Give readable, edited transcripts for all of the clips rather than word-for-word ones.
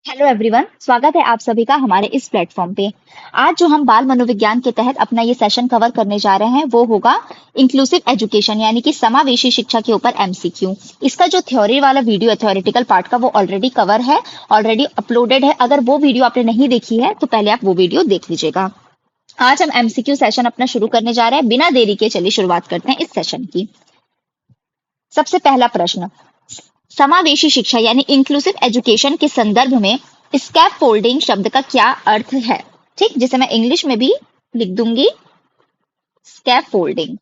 Hello everyone, स्वागत है आप सभी का हमारे इस प्लेटफॉर्म पे। आज जो हम बाल मनोविज्ञान के तहत अपना ये सेशन कवर करने जा रहे हैं वो होगा इंक्लूसिव एजुकेशन यानी कि समावेशी शिक्षा के ऊपर एमसीक्यू। इसका जो थ्योरी वाला वीडियो है, थ्योरेटिकल पार्ट का, वो ऑलरेडी कवर है, ऑलरेडी अपलोडेड है। अगर वो वीडियो आपने नहीं देखी है तो पहले आप वो वीडियो देख लीजिएगा। आज हम एमसीक्यू सेशन अपना शुरू करने जा रहे हैं। बिना देरी के चलिए शुरुआत करते हैं इस सेशन की। सबसे पहला प्रश्न, समावेशी शिक्षा यानी इंक्लूसिव एजुकेशन के संदर्भ में स्कैप फोल्डिंग शब्द का क्या अर्थ है? ठीक, जिसे मैं इंग्लिश में भी लिख दूंगी, स्कैप फोल्डिंग।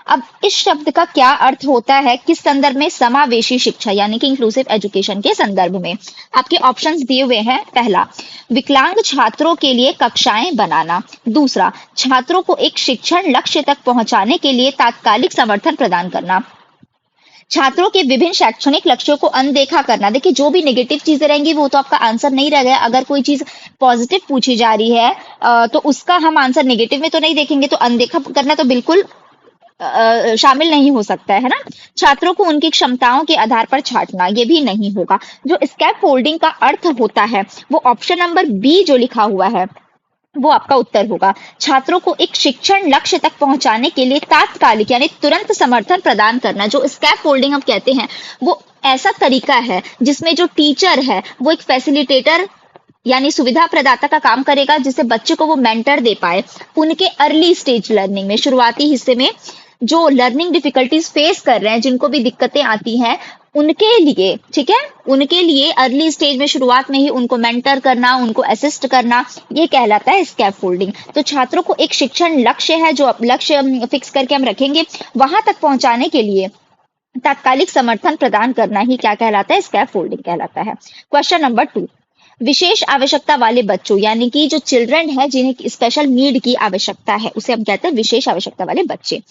अब इस शब्द का क्या अर्थ होता है, किस संदर्भ में? समावेशी शिक्षा यानी कि इंक्लूसिव एजुकेशन के संदर्भ में। आपके ऑप्शंस दिए हुए हैं। पहला, विकलांग छात्रों के लिए कक्षाएं बनाना। दूसरा, छात्रों को एक शिक्षण लक्ष्य तक पहुंचाने के लिए तात्कालिक समर्थन प्रदान करना। छात्रों के विभिन्न शैक्षणिक लक्ष्यों को अनदेखा करना। देखिए, जो भी नेगेटिव चीजें रहेंगी वो तो आपका आंसर नहीं रहेगा। अगर कोई चीज पॉजिटिव पूछी जा रही है तो उसका हम आंसर नेगेटिव में तो नहीं देखेंगे, तो अनदेखा करना तो बिल्कुल शामिल नहीं हो सकता है ना। छात्रों को उनकी क्षमताओं के आधार पर छांटना, ये भी नहीं होगा। जो स्कैप फोल्डिंग का अर्थ होता है वो ऑप्शन नंबर बी जो लिखा हुआ है वो आपका उत्तर होगा। छात्रों को एक शिक्षण लक्ष्य तक पहुंचाने के लिए तात्कालिक यानी तुरंत समर्थन प्रदान करना। जो स्कैप फोल्डिंग हम कहते हैं वो ऐसा तरीका है जिसमें जो टीचर है वो एक फैसिलिटेटर यानी सुविधा प्रदाता का काम करेगा, जिससे बच्चे को वो मेंटर दे पाए उनके अर्ली स्टेज लर्निंग में, शुरुआती हिस्से में जो लर्निंग डिफिकल्टीज फेस कर रहे हैं, जिनको भी दिक्कतें आती हैं उनके लिए। ठीक है, उनके लिए अर्ली स्टेज में, शुरुआत में ही उनको मेंटर करना, उनको असिस्ट करना, ये कहलाता है स्कैप फोल्डिंग। तो छात्रों को एक शिक्षण लक्ष्य है जो लक्ष्य फिक्स करके हम रखेंगे, वहां तक पहुंचाने के लिए तात्कालिक समर्थन प्रदान करना ही क्या कहलाता है? स्कैप फोल्डिंग कहलाता है। क्वेश्चन नंबर 2, विशेष आवश्यकता वाले बच्चों यानी कि जो चिल्ड्रन है जिन्हें स्पेशल नीड की आवश्यकता है उसे हम कहते हैं विशेष आवश्यकता वाले बच्चे।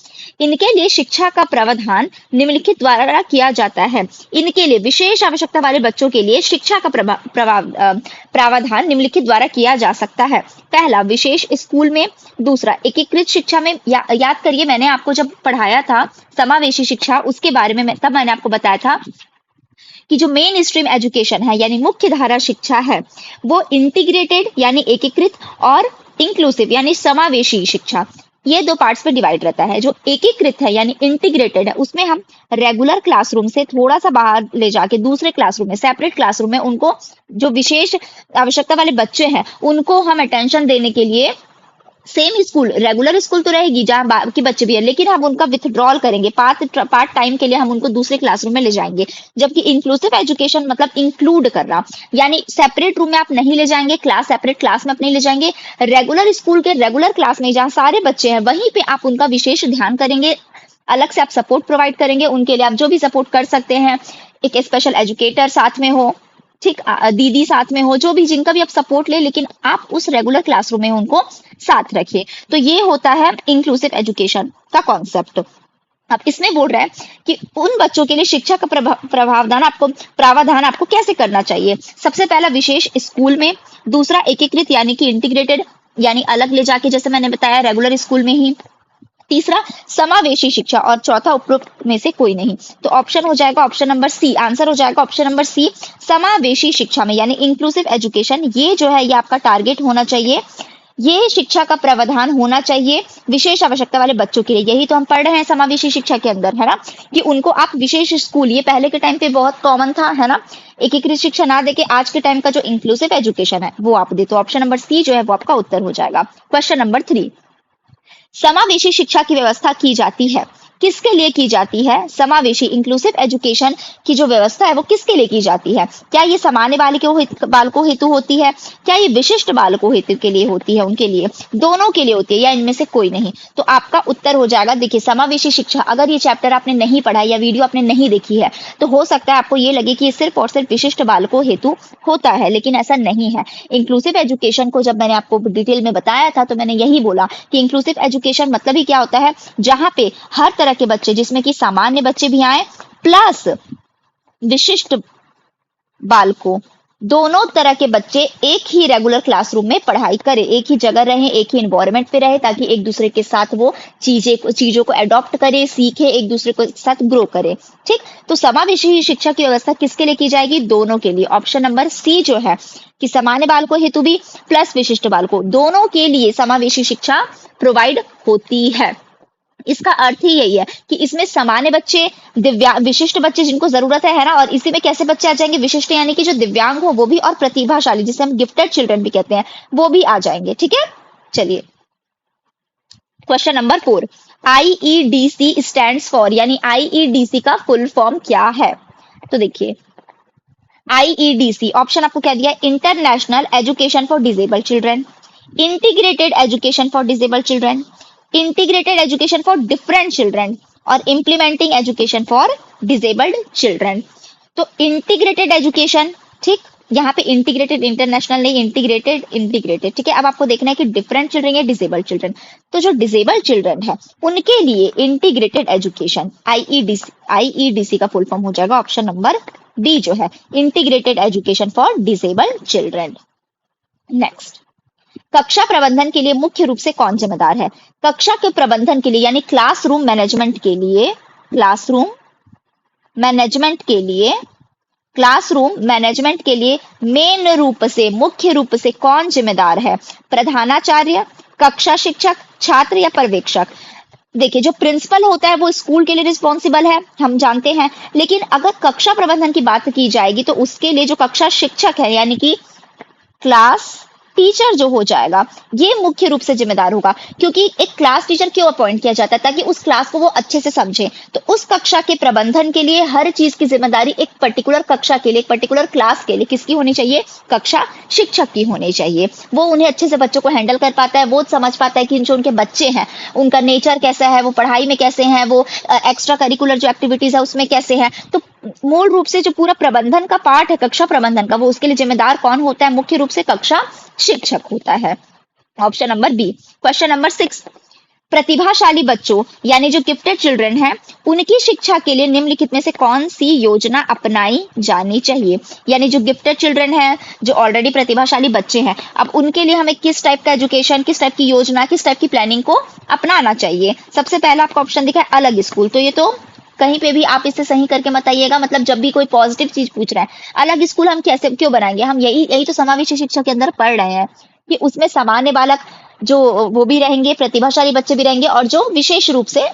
इनके लिए शिक्षा का प्रावधान निम्नलिखित द्वारा किया जाता है। इनके लिए, विशेष आवश्यकता वाले बच्चों के लिए शिक्षा का प्रावधान निम्नलिखित द्वारा किया जा सकता है। पहला, विशेष स्कूल में। दूसरा, एकीकृत शिक्षा में। याद करिए, मैंने आपको जब पढ़ाया था समावेशी शिक्षा उसके बारे में, तब मैंने आपको बताया था कि जो मेन स्ट्रीम एजुकेशन है यानी मुख्य धारा शिक्षा है वो इंटीग्रेटेड यानी एकीकृत और इंक्लूसिव यानी समावेशी शिक्षा, ये दो पार्ट्स पे डिवाइड रहता है। जो एकीकृत है यानी इंटीग्रेटेड है उसमें हम रेगुलर क्लासरूम से थोड़ा सा बाहर ले जाके दूसरे क्लासरूम में, सेपरेट क्लासरूम में, उनको जो विशेष आवश्यकता वाले बच्चे हैं उनको हम अटेंशन देने के लिए सेम स्कूल, रेगुलर स्कूल तो रहेगी जहां बाकी बच्चे भी है, लेकिन हम उनका विथड्रॉल करेंगे, पार्ट टाइम के लिए हम उनको दूसरे क्लासरूम में ले जाएंगे। जबकि इंक्लूसिव एजुकेशन मतलब इंक्लूड करना, यानी सेपरेट रूम में आप नहीं ले जाएंगे, क्लास सेपरेट क्लास में आप नहीं ले जाएंगे, रेगुलर स्कूल के रेगुलर क्लास में जहाँ सारे बच्चे हैं वहीं पे आप उनका विशेष ध्यान करेंगे, अलग से आप सपोर्ट प्रोवाइड करेंगे उनके लिए। आप जो भी सपोर्ट कर सकते हैं, एक स्पेशल एजुकेटर साथ में हो, ठीक, दीदी साथ में हो, जो भी जिनका भी आप सपोर्ट ले, लेकिन आप उस रेगुलर क्लासरूम में उनको साथ रखिए। तो ये होता है इंक्लूसिव एजुकेशन का कॉन्सेप्ट। अब इसमें बोल रहा है कि उन बच्चों के लिए शिक्षा का प्रावधान आपको कैसे करना चाहिए। सबसे पहला, विशेष स्कूल में। दूसरा, एकीकृत यानी कि इंटीग्रेटेड यानी अलग ले जाके, जैसे मैंने बताया रेगुलर स्कूल में ही। तीसरा, समावेशी शिक्षा। और चौथा, उपरोक्त में से कोई नहीं। तो ऑप्शन हो जाएगा ऑप्शन नंबर सी, आंसर हो जाएगा ऑप्शन नंबर सी, समावेशी शिक्षा में यानी इंक्लूसिव एजुकेशन। ये जो है ये आपका टारगेट होना चाहिए, ये शिक्षा का प्रावधान होना चाहिए विशेष आवश्यकता वाले बच्चों के लिए। यही तो हम पढ़ रहे हैं समावेशी शिक्षा के अंदर, है ना, कि उनको आप विशेष स्कूल, ये पहले के टाइम पे बहुत कॉमन था, है ना, एकीकृत शिक्षा ना देके आज के टाइम का जो इंक्लूसिव एजुकेशन है वो आप दे। तो ऑप्शन नंबर सी जो है वो आपका उत्तर हो जाएगा। क्वेश्चन नंबर 3, समावेशी शिक्षा की व्यवस्था की जाती है, किसके लिए की जाती है? समावेशी इंक्लूसिव एजुकेशन की जो व्यवस्था है वो किसके लिए की जाती है? क्या ये सामान्य बालकों हेतु होती है? क्या ये विशिष्ट बालकों हेतु के लिए होती है? उनके लिए, दोनों के लिए होती है, या इनमें से कोई नहीं? तो आपका उत्तर हो जाएगा, देखिए, समावेशी शिक्षा। अगर ये चैप्टर आपने नहीं पढ़ा या वीडियो आपने नहीं देखी है तो हो सकता है आपको ये लगे कि ये सिर्फ और सिर्फ विशिष्ट बालकों हेतु होता है, लेकिन ऐसा नहीं है। इंक्लूसिव एजुकेशन को जब मैंने आपको डिटेल में बताया था तो मैंने यही बोला कि इंक्लूसिव एजुकेशन मतलब ही क्या होता है, जहां पे हर तरह के बच्चे, जिसमें कि सामान्य बच्चे भी आए प्लस विशिष्ट बालकों, दोनों तरह के बच्चे एक ही रेगुलर क्लासरूम में पढ़ाई करें, एक ही जगह रहें, एक ही इन्वायरमेंट पे रहे, ताकि एक दूसरे के साथ वो चीजों को अडॉप्ट करे, सीखे, एक दूसरे के साथ ग्रो करे। ठीक, तो समावेशी शिक्षा की व्यवस्था किसके लिए की जाएगी? दोनों के लिए। ऑप्शन नंबर सी जो है कि सामान्य बालकों हेतु भी प्लस विशिष्ट बालकों, दोनों के लिए समावेशी शिक्षा प्रोवाइड होती है। इसका अर्थ ही यही है कि इसमें सामान्य बच्चे, विशिष्ट बच्चे जिनको जरूरत है ना, और इसी में कैसे बच्चे आ जाएंगे? विशिष्ट यानी कि जो दिव्यांग हो वो भी, और प्रतिभाशाली जिसे हम गिफ्टेड चिल्ड्रन भी कहते हैं वो भी आ जाएंगे। ठीक है, चलिए क्वेश्चन नंबर 4, आईईडीसी स्टैंड्स फॉर, यानी आईईडीसी का फुल फॉर्म क्या है? तो देखिए आईईडीसी ऑप्शन आपको क्या दिया? International education for disabled children, integrated education for disabled children, integrated education for different children, और implementing education for disabled children. तो इंटीग्रेटेड एजुकेशन, ठीक, यहाँ पे इंटीग्रेटेड इंटरनेशनल नहीं, इंटीग्रेटेड इंटीग्रेटेड। ठीक है, अब आपको देखना है कि डिफरेंट चिल्ड्रन या डिसेबल्ड चिल्ड्रन। तो जो डिसेबल्ड चिल्ड्रन है उनके लिए इंटीग्रेटेड एजुकेशन, आईईडीसी का फुल फॉर्म हो जाएगा ऑप्शन नंबर डी जो है, integrated education for disabled children. Next, कक्षा प्रबंधन के लिए मुख्य रूप से कौन जिम्मेदार है? कक्षा के प्रबंधन के लिए यानी क्लासरूम मैनेजमेंट के लिए, क्लासरूम मैनेजमेंट के लिए, क्लासरूम मैनेजमेंट के लिए मेन रूप से, मुख्य रूप से कौन जिम्मेदार है? प्रधानाचार्य, कक्षा शिक्षक, छात्र या पर्यवेक्षक? देखिए जो प्रिंसिपल होता है वो स्कूल के लिए रिस्पॉन्सिबल है, हम जानते हैं, लेकिन अगर कक्षा प्रबंधन की बात की जाएगी तो उसके लिए जो कक्षा शिक्षक है यानी कि क्लास टीचर जो हो जाएगा ये मुख्य रूप से जिम्मेदार होगा। क्योंकि एक क्लास टीचर क्यों अपॉइंट किया जाता है? ताकि उस क्लास को वो अच्छे से समझे। तो उस कक्षा के प्रबंधन के लिए हर चीज की जिम्मेदारी एक पर्टिकुलर कक्षा के लिए, एक पर्टिकुलर क्लास के लिए किसकी होनी चाहिए? कक्षा शिक्षक की होनी चाहिए। वो उन्हें अच्छे से बच्चों को हैंडल कर पाता है, वो समझ पाता है कि जो उनके बच्चे हैं उनका नेचर कैसा है, वो पढ़ाई में कैसे हैं, वो एक्स्ट्रा करिकुलर जो एक्टिविटीज है उसमें कैसे है। तो मूल रूप से जो पूरा प्रबंधन का पार्ट है कक्षा प्रबंधन का, वो उसके लिए जिम्मेदार कौन होता है? मुख्य रूप से कक्षा शिक्षक होता है। Option number B. Question number 6, प्रतिभाशाली बच्चों यानी जो गिफ्टेड चिल्ड्रन है उनकी शिक्षा के लिए निम्नलिखित में से कौन सी योजना अपनाई जानी चाहिए? यानी जो गिफ्टेड चिल्ड्रन है, जो ऑलरेडी प्रतिभाशाली बच्चे हैं, अब उनके लिए हमें किस टाइप का एजुकेशन, किस टाइप की योजना, किस टाइप की प्लानिंग को अपनाना चाहिए? सबसे पहला आपका ऑप्शन दिखा है अलग स्कूल। तो ये तो कहीं पे भी आप इसे सही करके मत आइएगा, मतलब जब भी कोई पॉजिटिव चीज पूछ रहा है। अलग स्कूल हम कैसे क्यों बनाएंगे? हम यही तो समावेशी शिक्षा के अंदर पढ़ रहे हैं कि उसमें सामान्य बालक जो वो भी रहेंगे, प्रतिभाशाली बच्चे भी रहेंगे, और जो विशेष रूप से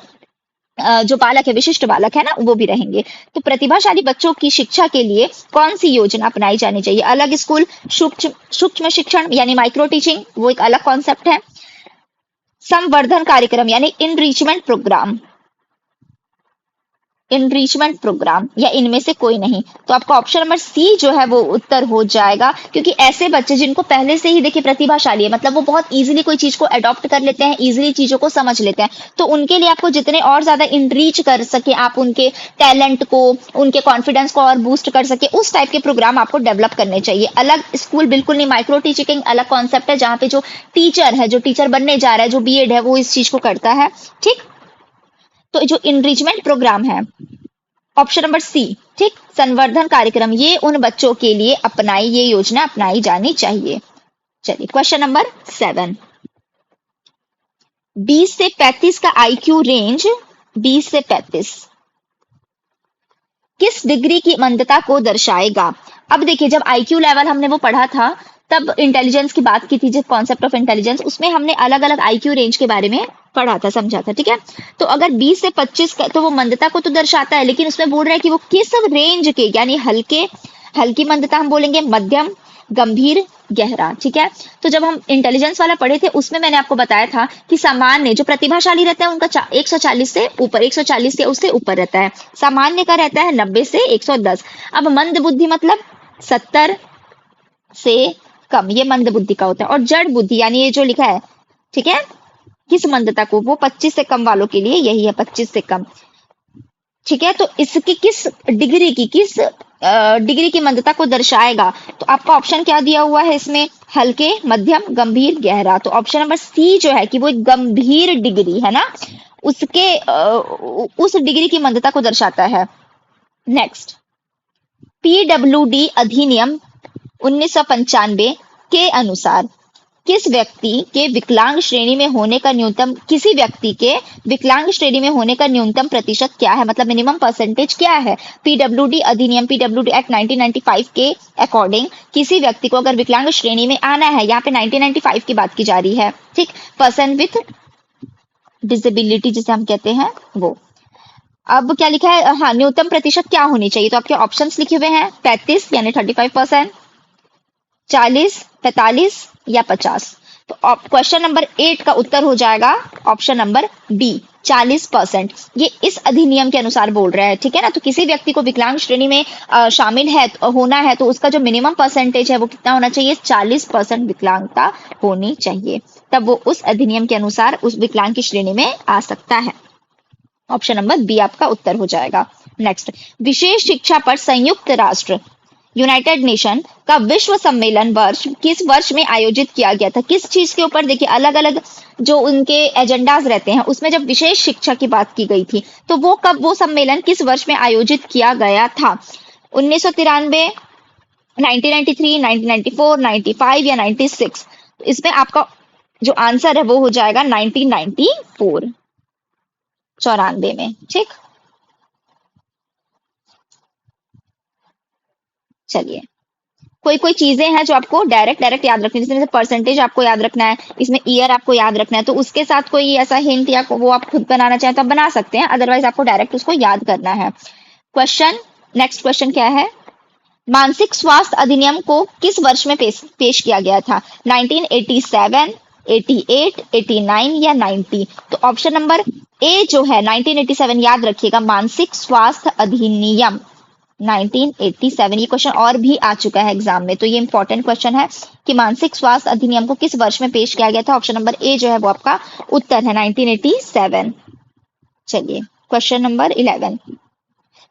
जो बालक है, विशिष्ट बालक है ना, वो भी रहेंगे। तो प्रतिभाशाली बच्चों की शिक्षा के लिए कौन सी योजना अपनाई जानी चाहिए? अलग स्कूल, सूक्ष्म शिक्षण यानी माइक्रो टीचिंग, वो एक अलग कॉन्सेप्ट है। संवर्धन कार्यक्रम यानी इनरिचमेंट प्रोग्राम, इनरिचमेंट प्रोग्राम, या इनमें से कोई नहीं। तो आपका ऑप्शन नंबर सी जो है वो उत्तर हो जाएगा। क्योंकि ऐसे बच्चे जिनको पहले से ही देखिए प्रतिभाशाली है, मतलब वो बहुत इजीली कोई चीज को अडॉप्ट कर लेते हैं, इजीली चीजों को समझ लेते हैं, तो उनके लिए आपको जितने और ज्यादा इनरीच कर सके, आप उनके टैलेंट को, उनके कॉन्फिडेंस को और बूस्ट कर सके, उस टाइप के प्रोग्राम आपको डेवलप करने चाहिए। अलग स्कूल बिल्कुल नहीं, माइक्रो टीचिंग अलग कॉन्सेप्ट है, जहाँ पे जो टीचर है, जो टीचर बनने जा रहा है, जो बीएड है, वो इस चीज को करता है। ठीक, तो जो इनरिचमेंट प्रोग्राम है ऑप्शन नंबर सी, ठीक, संवर्धन कार्यक्रम, ये उन बच्चों के लिए ये योजना अपनाई जानी चाहिए। चलिए क्वेश्चन नंबर 7, 20 से 35 का आईक्यू रेंज, 20 से 35 किस डिग्री की मंदता को दर्शाएगा? अब देखिए जब आईक्यू लेवल हमने वो पढ़ा था तब इंटेलिजेंस की बात की थी, जो कॉन्सेप्ट ऑफ इंटेलिजेंस, उसमें हमने अलग अलग आईक्यू रेंज के बारे में पढ़ा था, समझा था। ठीक है, तो अगर 20 से 25 का, तो वो मंदता को तो दर्शाता है, लेकिन उसमें बोल रहा है कि वो किस रेंज के, यानी हल्की मंदता हम बोलेंगे, मध्यम, गंभीर, गहरा। ठीक है, तो जब हम इंटेलिजेंस वाला पढ़े थे उसमें मैंने आपको बताया था कि सामान्य जो प्रतिभाशाली रहता है उनका 140 से ऊपर, 140 से उससे ऊपर रहता है। सामान्य का रहता है 90 से 110। अब मंद बुद्धि मतलब 70 से कम, ये मंद बुद्धि का होता है। और जड़ बुद्धि यानी ये जो लिखा है, ठीक है, किस मंदता को, वो 25 से कम वालों के लिए यही है, 25 से कम। ठीक है, तो इसकी किस डिग्री की मंदता को दर्शाएगा? तो आपका ऑप्शन क्या दिया हुआ है इसमें? हल्के, मध्यम, गंभीर, गहरा। तो ऑप्शन नंबर सी जो है कि वो एक गंभीर डिग्री है ना, उसके उस डिग्री की मंदता को दर्शाता है। नेक्स्ट, पीडब्ल्यूडी अधिनियम 1995 के अनुसार किस व्यक्ति के विकलांग श्रेणी में होने का न्यूनतम किसी व्यक्ति के विकलांग श्रेणी में होने का न्यूनतम प्रतिशत क्या है, मतलब मिनिमम परसेंटेज क्या है। पीडब्ल्यूडी अधिनियम पीडब्ल्यूडी एक्ट 1995 के अकॉर्डिंग किसी व्यक्ति को अगर विकलांग श्रेणी में आना है, यहाँ पे 1995 की बात की जा रही है, ठीक, पर्सन विथ डिसेबिलिटी जिसे हम कहते हैं वो। अब क्या लिखा है, हाँ, न्यूनतम प्रतिशत क्या होनी चाहिए, तो आपके ऑप्शंस लिखे हुए हैं 35 यानी 35%, 40, 45 या 50। तो क्वेश्चन नंबर 8 का उत्तर हो जाएगा ऑप्शन नंबर बी, 40%। ये इस अधिनियम के अनुसार बोल रहा है, ठीक है ना। तो किसी व्यक्ति को विकलांग श्रेणी में शामिल है होना है तो उसका जो मिनिमम परसेंटेज है वो कितना होना चाहिए, 40% विकलांगता होनी चाहिए, तब वो उस अधिनियम के अनुसार उस विकलांग की श्रेणी में आ सकता है। ऑप्शन नंबर बी आपका उत्तर हो जाएगा। नेक्स्ट, विशेष शिक्षा पर संयुक्त राष्ट्र यूनाइटेड नेशन का विश्व सम्मेलन वर्ष किस वर्ष में आयोजित किया गया था, किस चीज के ऊपर। देखिए अलग अलग जो उनके एजेंडाज रहते हैं उसमें जब विशेष शिक्षा की बात की गई थी तो वो कब, वो सम्मेलन किस वर्ष में आयोजित किया गया था, 1993, 1993, 1994, 95 या 96। तो इसमें आपका जो आंसर है वो हो जाएगा 1994, 94 में, ठीक। चलिए, कोई कोई चीजें हैं जो आपको डायरेक्ट याद रखनी है, जैसे परसेंटेज आपको याद रखना है, इसमें ईयर आपको याद रखना है, तो उसके साथ कोई ऐसा हिंट या वो आप खुद बनाना चाहें तो आप बना सकते हैं, अदरवाइज आपको डायरेक्ट उसको याद करना है। नेक्स्ट क्वेश्चन क्या है, मानसिक स्वास्थ्य अधिनियम को किस वर्ष में पेश किया गया था, 1987, 88, 89 या 90। तो ऑप्शन नंबर ए जो है 1987, याद रखिएगा, मानसिक स्वास्थ्य अधिनियम 1987। ये क्वेश्चन और भी आ चुका है एग्जाम में, तो ये इंपॉर्टेंट क्वेश्चन है कि मानसिक स्वास्थ्य अधिनियम को किस वर्ष में पेश किया गया था। ऑप्शन नंबर ए जो है वो आपका उत्तर है 1987। चलिए, क्वेश्चन नंबर 11,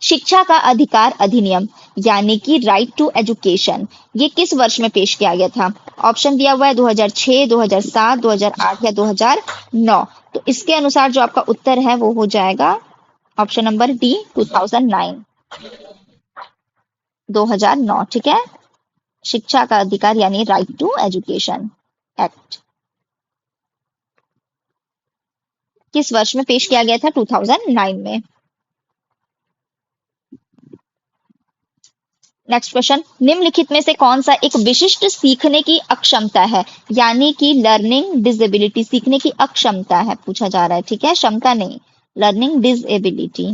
शिक्षा का अधिकार अधिनियम यानी कि राइट टू एजुकेशन, ये किस वर्ष में पेश किया गया था। ऑप्शन दिया हुआ है 2006, 2007, 2008 या 2009। तो इसके अनुसार जो आपका उत्तर है वो हो जाएगा ऑप्शन नंबर डी, 2009, 2009, ठीक है। शिक्षा का अधिकार यानी राइट टू एजुकेशन एक्ट किस वर्ष में पेश किया गया था, 2009 में। नेक्स्ट क्वेश्चन, निम्नलिखित में से कौन सा एक विशिष्ट सीखने की अक्षमता है, यानी कि लर्निंग डिसेबिलिटी, सीखने की अक्षमता है पूछा जा रहा है, ठीक है, क्षमता नहीं, लर्निंग डिसेबिलिटी।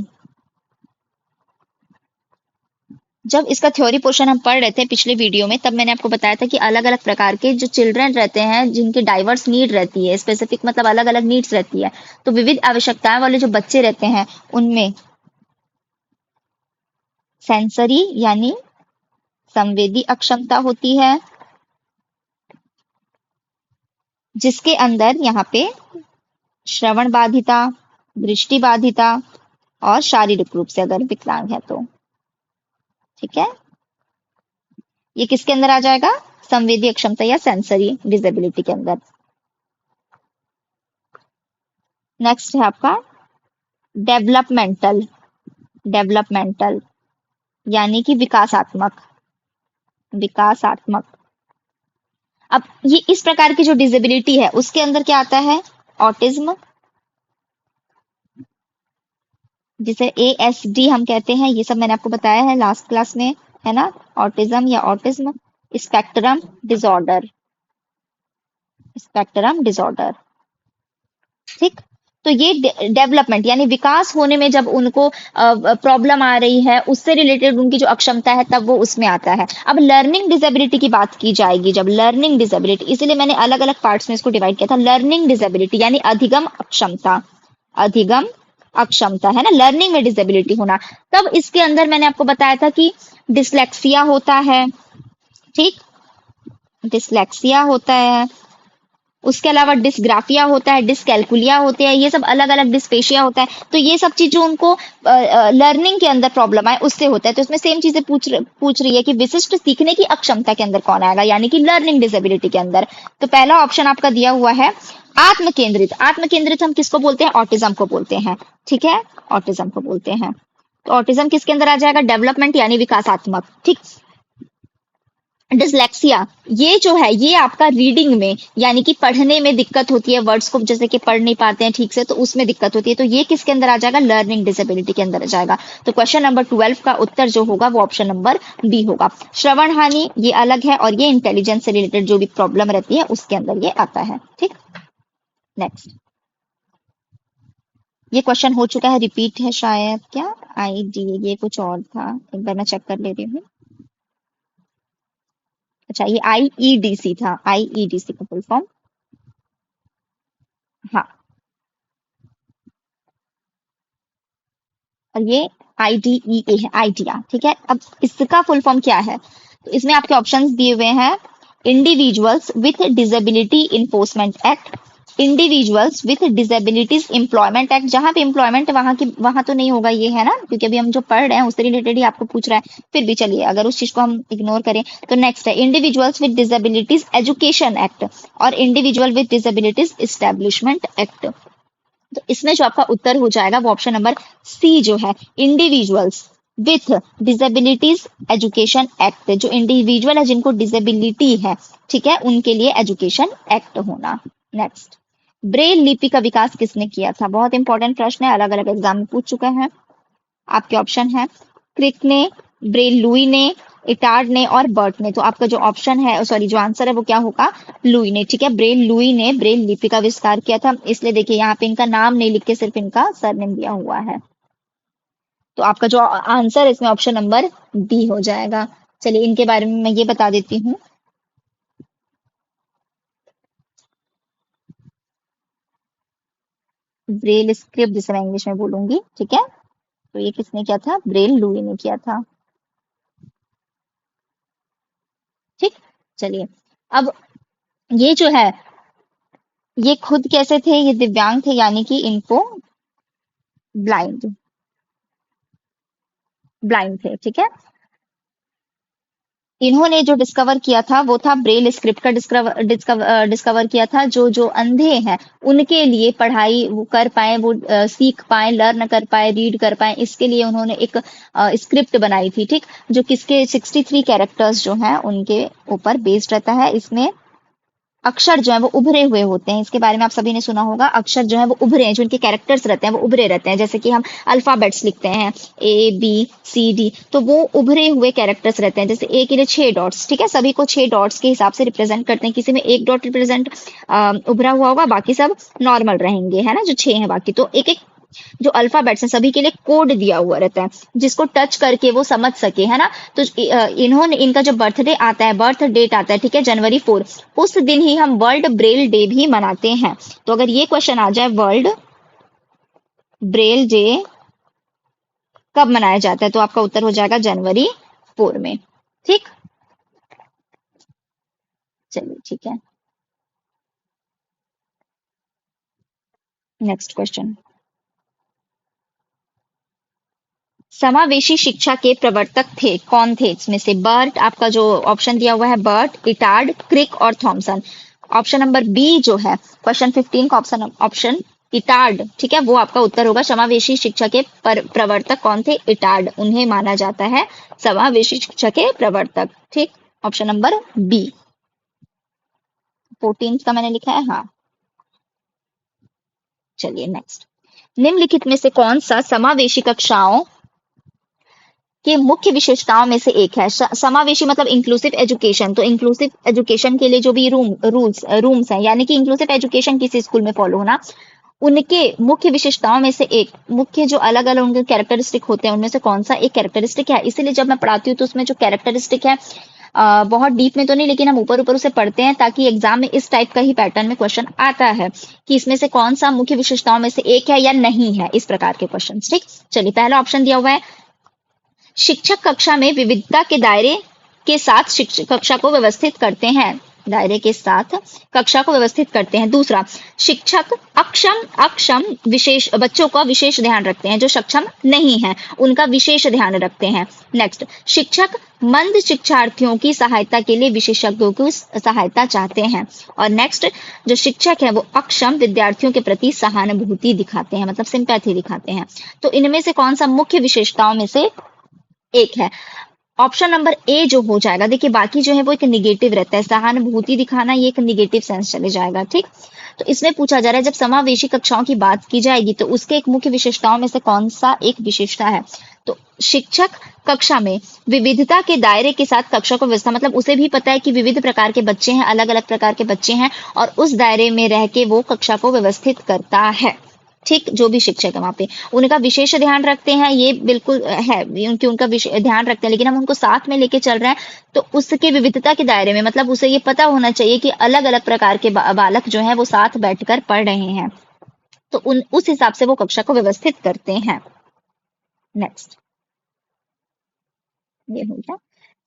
जब इसका थ्योरी पोर्शन हम पढ़ रहे थे पिछले वीडियो में, तब मैंने आपको बताया था कि अलग अलग प्रकार के जो चिल्ड्रन रहते हैं जिनकी डाइवर्स नीड रहती है, स्पेसिफिक मतलब अलग अलग नीड्स रहती है, तो विविध आवश्यकताएं वाले जो बच्चे रहते हैं उनमें सेंसरी यानी संवेदी अक्षमता होती है, जिसके अंदर यहाँ पे श्रवण बाधिता, दृष्टि बाधिता और शारीरिक रूप से अगर विकलांग है तो, ठीक है, ये किसके अंदर आ जाएगा, संवेदी अक्षमता या सेंसरी डिसेबिलिटी के अंदर। नेक्स्ट है आपका डेवलपमेंटल यानी कि विकासात्मक। अब ये इस प्रकार की जो डिसेबिलिटी है उसके अंदर क्या आता है, ऑटिज्म, जिसे ASD हम कहते हैं, ये सब मैंने आपको बताया है लास्ट क्लास में, है ना, ऑटिज्म या ऑटिज्म, स्पेक्ट्रम डिसऑर्डर, ठीक। तो ये डेवलपमेंट यानी विकास होने में जब उनको प्रॉब्लम आ रही है, उससे रिलेटेड उनकी जो अक्षमता है तब वो उसमें आता है। अब लर्निंग डिसेबिलिटी की बात की जाएगी, जब लर्निंग डिसेबिलिटी, इसीलिए मैंने अलग अलग पार्ट्स में इसको डिवाइड किया था। लर्निंग डिसेबिलिटी यानी अधिगम अक्षमता है ना, लर्निंग में डिसेबिलिटी होना, तब इसके अंदर मैंने आपको बताया था कि डिसलेक्सिया होता है, ठीक, डिसलेक्सिया होता है, उसके अलावा डिस्ग्राफिया होता है, डिसकैल्कुलिया होते हैं, ये सब अलग अलग, डिस्पेशिया होता है। तो ये सब चीज जो उनको लर्निंग के अंदर प्रॉब्लम आए उससे होता है। तो इसमें सेम चीजें पूछ रही है कि विशिष्ट सीखने की अक्षमता के अंदर कौन आएगा, यानी कि लर्निंग डिसेबिलिटी के अंदर। तो पहला ऑप्शन आपका दिया हुआ है आत्मकेंद्रित हम किसको बोलते हैं, ऑटिज्म को बोलते हैं, ठीक है, ऑटिज्म को बोलते हैं। तो ऑटिज्म किसके अंदर आ जाएगा, डेवलपमेंट यानी विकासात्मक, ठीक। डिसलेक्सिया, ये जो है ये आपका रीडिंग में यानी कि पढ़ने में दिक्कत होती है, वर्ड्स को जैसे कि पढ़ नहीं पाते हैं ठीक से, तो उसमें दिक्कत होती है, तो ये किसके अंदर आ जाएगा, लर्निंग डिसेबिलिटी के अंदर आ जाएगा। तो क्वेश्चन नंबर 12 का उत्तर जो होगा वो ऑप्शन नंबर बी होगा। श्रवण हानि ये अलग है और ये इंटेलिजेंस से रिलेटेड जो भी प्रॉब्लम रहती है उसके अंदर ये आता है। ठीक, नेक्स्ट। ये क्वेश्चन हो चुका है, रिपीट है शायद, क्या आईडी, ये कुछ और था, एक बार मैं चेक कर ले रही हूँ। अच्छा, ये आईईडीसी था, आईईडीसी का फुल फॉर्म। हाँ, और ये आईडीईए है, आइडिया। ठीक है, अब इसका फुल फॉर्म क्या है, तो इसमें आपके ऑप्शंस दिए हुए हैं, individuals with disability enforcement act, individuals with disabilities employment act. जहां पे एम्प्लॉयमेंट वहां तो नहीं होगा ये, है ना, क्योंकि अभी हम जो पढ़ रहे हैं उससे रिलेटेड ही आपको पूछ रहा है, फिर भी चलिए अगर उस चीज को हम इग्नोर करें तो नेक्स्ट है individuals with disabilities education act और individual with disabilities establishment act. तो इसमें जो आपका उत्तर हो जाएगा वो ऑप्शन नंबर सी जो है, individuals with disabilities education act. जो इंडिविजुअल है जिनको डिसेबिलिटी है, ठीक है, उनके लिए एजुकेशन एक्ट होना। नेक्स्ट, ब्रेल लिपि का विकास किसने किया था, बहुत इंपॉर्टेंट प्रश्न है, अलग अलग एग्जाम में पूछ चुका है। आपके ऑप्शन है क्रिक ने, ब्रेल लुई ने, इटार्ड ने और बर्ट ने। तो आपका जो ऑप्शन है, सॉरी, जो आंसर है वो क्या होगा, लुई ने। ठीक है, ब्रेल लुई ने ब्रेल लिपि का आविष्कार किया था, इसलिए देखिए यहाँ पे इनका नाम नहीं लिख के सिर्फ इनका सरनेम दिया हुआ है। तो आपका जो आंसर है इसमें ऑप्शन नंबर बी हो जाएगा। चलिए इनके बारे में मैं ये बता देती हूँ। ब्रेल स्क्रिप्ट जिसे मैं इंग्लिश में बोलूंगी, ठीक है, तो ये किसने किया था, ब्रेल लुई ने किया था। ठीक, चलिए अब ये जो है ये खुद कैसे थे, ये दिव्यांग थे, यानी कि इनको ब्लाइंड ब्लाइंड थे। ठीक है, इन्होंने जो डिस्कवर किया था वो था ब्रेल स्क्रिप्ट का डिस्कवर किया था। जो जो अंधे हैं उनके लिए पढ़ाई वो कर पाए, वो सीख पाए, लर्न कर पाए, रीड कर पाए, इसके लिए उन्होंने एक स्क्रिप्ट बनाई थी। ठीक, जो किसके 63 कैरेक्टर्स जो हैं उनके ऊपर बेस्ड रहता है। इसमें अक्षर जो है वो उभरे हुए होते हैं, इसके बारे में आप सभी ने सुना होगा। अक्षर जो है वो उभरे हैं, जो इनके कैरेक्टर्स रहते हैं वो उभरे रहते हैं, जैसे कि हम अल्फाबेट्स लिखते हैं ए बी सी डी, तो वो उभरे हुए कैरेक्टर्स रहते हैं। जैसे ए के लिए 6 डॉट्स, ठीक है, सभी को 6 डॉट्स के हिसाब से रिप्रेजेंट करते हैं। किसी में 1 डॉट रिप्रेजेंट उभरा हुआ होगा, बाकी सब नॉर्मल रहेंगे, है ना, जो 6 हैं बाकी। तो एक एक जो अल्फाबेट्स हैं सभी के लिए कोड दिया हुआ रहता है, जिसको टच करके वो समझ सके, है ना। तो इन्होंने, इनका जब बर्थडे आता है, बर्थ डेट आता है, ठीक है, जनवरी 4, उस दिन ही हम वर्ल्ड ब्रेल डे भी मनाते हैं। तो अगर ये क्वेश्चन आ जाए वर्ल्ड ब्रेल डे कब मनाया जाता है, तो आपका उत्तर हो जाएगा जनवरी 4 में। ठीक, चलिए ठीक है, नेक्स्ट क्वेश्चन। समावेशी शिक्षा के प्रवर्तक थे, कौन थे इसमें से, बर्ट, आपका जो ऑप्शन दिया हुआ है बर्ट, इटार्ड, क्रिक और थॉमसन। ऑप्शन नंबर बी जो है क्वेश्चन 15 का ऑप्शन ऑप्शन इटार्ड, ठीक है, वो आपका उत्तर होगा। समावेशी शिक्षा के प्रवर्तक कौन थे, इटार्ड, उन्हें माना जाता है समावेशी शिक्षा के प्रवर्तक। ठीक, ऑप्शन नंबर बी, 14 का मैंने लिखा है, हाँ। चलिए नेक्स्ट, निम्नलिखित में से कौन सा समावेशी कक्षाओं के मुख्य विशेषताओं में से एक है। समावेशी मतलब इंक्लूसिव एजुकेशन, तो इंक्लूसिव एजुकेशन के लिए जो भी रूम्स हैं, यानी कि इंक्लूसिव एजुकेशन किसी स्कूल में फॉलो होना, उनके मुख्य विशेषताओं में से एक, मुख्य जो अलग अलग उनके कैरेक्टरिस्टिक होते हैं उनमें से कौन सा एक कैरेक्टरिस्टिक है। इसीलिए जब मैं पढ़ाती हूँ तो उसमें जो कैरेक्टरिस्टिक है बहुत डीप में तो नहीं, लेकिन हम ऊपर ऊपर उसे पढ़ते हैं, ताकि एग्जाम में इस टाइप का ही पैटर्न में क्वेश्चन आता है कि इसमें से कौन सा मुख्य विशेषताओं में से एक है या नहीं है, इस प्रकार के क्वेश्चन। ठीक, चलिए पहला ऑप्शन दिया हुआ है, शिक्षक कक्षा में विविधता के दायरे के साथ शिक्षक कक्षा को व्यवस्थित करते हैं, दायरे के साथ कक्षा को व्यवस्थित करते हैं। दूसरा, शिक्षक अक्षम विशेष बच्चों का विशेष ध्यान रखते हैं, जो सक्षम नहीं है उनका विशेष ध्यान रखते हैं। नेक्स्ट, शिक्षक मंद शिक्षार्थियों की सहायता के लिए विशेषज्ञों की सहायता चाहते हैं। और नेक्स्ट, जो शिक्षक है वो अक्षम विद्यार्थियों के प्रति सहानुभूति दिखाते हैं, मतलब सिंपैथी दिखाते हैं। तो इनमें से कौन सा मुख्य विशेषताओं में से एक है। ऑप्शन नंबर ए जो हो जाएगा, देखिए बाकी जो है वो एक निगेटिव रहता है, सहानुभूति दिखाना ये एक निगेटिव सेंस चले जाएगा, ठीक। तो इसमें पूछा जा रहा है जब समावेशी कक्षाओं की बात की जाएगी तो उसके एक मुख्य विशेषताओं में से कौन सा एक विशेषता है। तो शिक्षक कक्षा में विविधता के दायरे के साथ कक्षा को व्यवस्था, मतलब उसे भी पता है कि विविध प्रकार के बच्चे हैं, अलग अलग प्रकार के बच्चे हैं, और उस दायरे में रह के वो कक्षा को व्यवस्थित करता है, ठीक। जो भी शिक्षक है वहां पे उनका विशेष ध्यान रखते हैं, ये बिल्कुल है उनकी उनका ध्यान रखते हैं, लेकिन हम उनको साथ में लेके चल रहे हैं तो उसके विविधता के दायरे में, मतलब उसे ये पता होना चाहिए कि अलग अलग प्रकार के बालक जो है वो साथ बैठकर पढ़ रहे हैं, तो उस हिसाब से वो कक्षा को व्यवस्थित करते हैं। नेक्स्ट, ये हो गया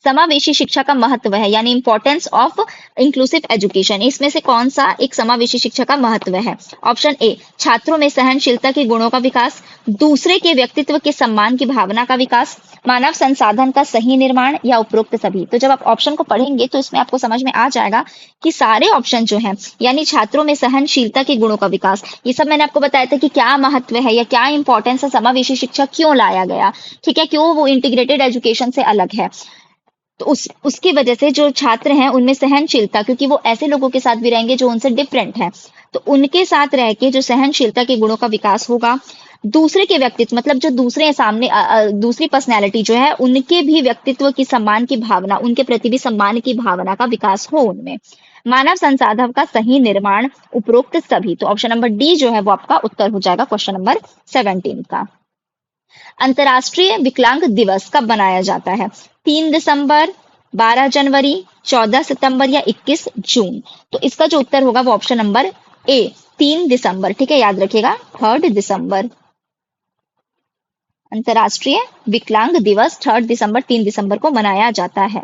समावेशी शिक्षा का महत्व है, यानी इंपॉर्टेंस ऑफ इंक्लूसिव एजुकेशन। इसमें से कौन सा एक समावेशी शिक्षा का महत्व है। ऑप्शन ए, छात्रों में सहनशीलता के गुणों का विकास, दूसरे के व्यक्तित्व के सम्मान की भावना का विकास, मानव संसाधन का सही निर्माण, या उपरोक्त सभी। तो जब आप ऑप्शन को पढ़ेंगे तो इसमें आपको समझ में आ जाएगा कि सारे ऑप्शन जो हैं, यानी छात्रों में सहनशीलता के गुणों का विकास, ये सब मैंने आपको बताया था कि क्या महत्व है या क्या इंपॉर्टेंस है, समावेशी शिक्षा क्यों लाया गया, ठीक है, क्यों वो इंटीग्रेटेड एजुकेशन से अलग है। तो उसकी वजह से जो छात्र हैं उनमें सहनशीलता, क्योंकि वो ऐसे लोगों के साथ भी रहेंगे जो उनसे डिफरेंट है, तो उनके साथ रह के जो सहनशीलता के गुणों का विकास होगा। दूसरे के व्यक्तित्व, मतलब जो दूसरे सामने दूसरी पर्सनैलिटी जो है उनके भी व्यक्तित्व की सम्मान की भावना, उनके प्रति भी सम्मान की भावना का विकास हो उनमें। मानव संसाधन का सही निर्माण, उपरोक्त सभी। तो ऑप्शन नंबर डी जो है वो आपका उत्तर हो जाएगा क्वेश्चन नंबर 17 का। अंतर्राष्ट्रीय विकलांग दिवस कब मनाया जाता है। 3 दिसंबर, 12 जनवरी, 14 सितंबर, या 21 जून। तो इसका जो उत्तर होगा वो ऑप्शन नंबर ए, 3 दिसंबर, ठीक है, याद रखिएगा 3 दिसंबर। अंतर्राष्ट्रीय विकलांग दिवस 3 दिसंबर, 3 दिसंबर को मनाया जाता है।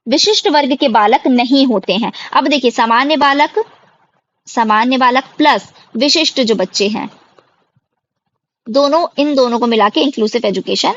विशिष्ट वर्ग के बालक नहीं होते हैं। अब देखिए सामान्य बालक प्लस विशिष्ट जो बच्चे हैं, दोनों इन दोनों को मिला के इंक्लूसिव एजुकेशन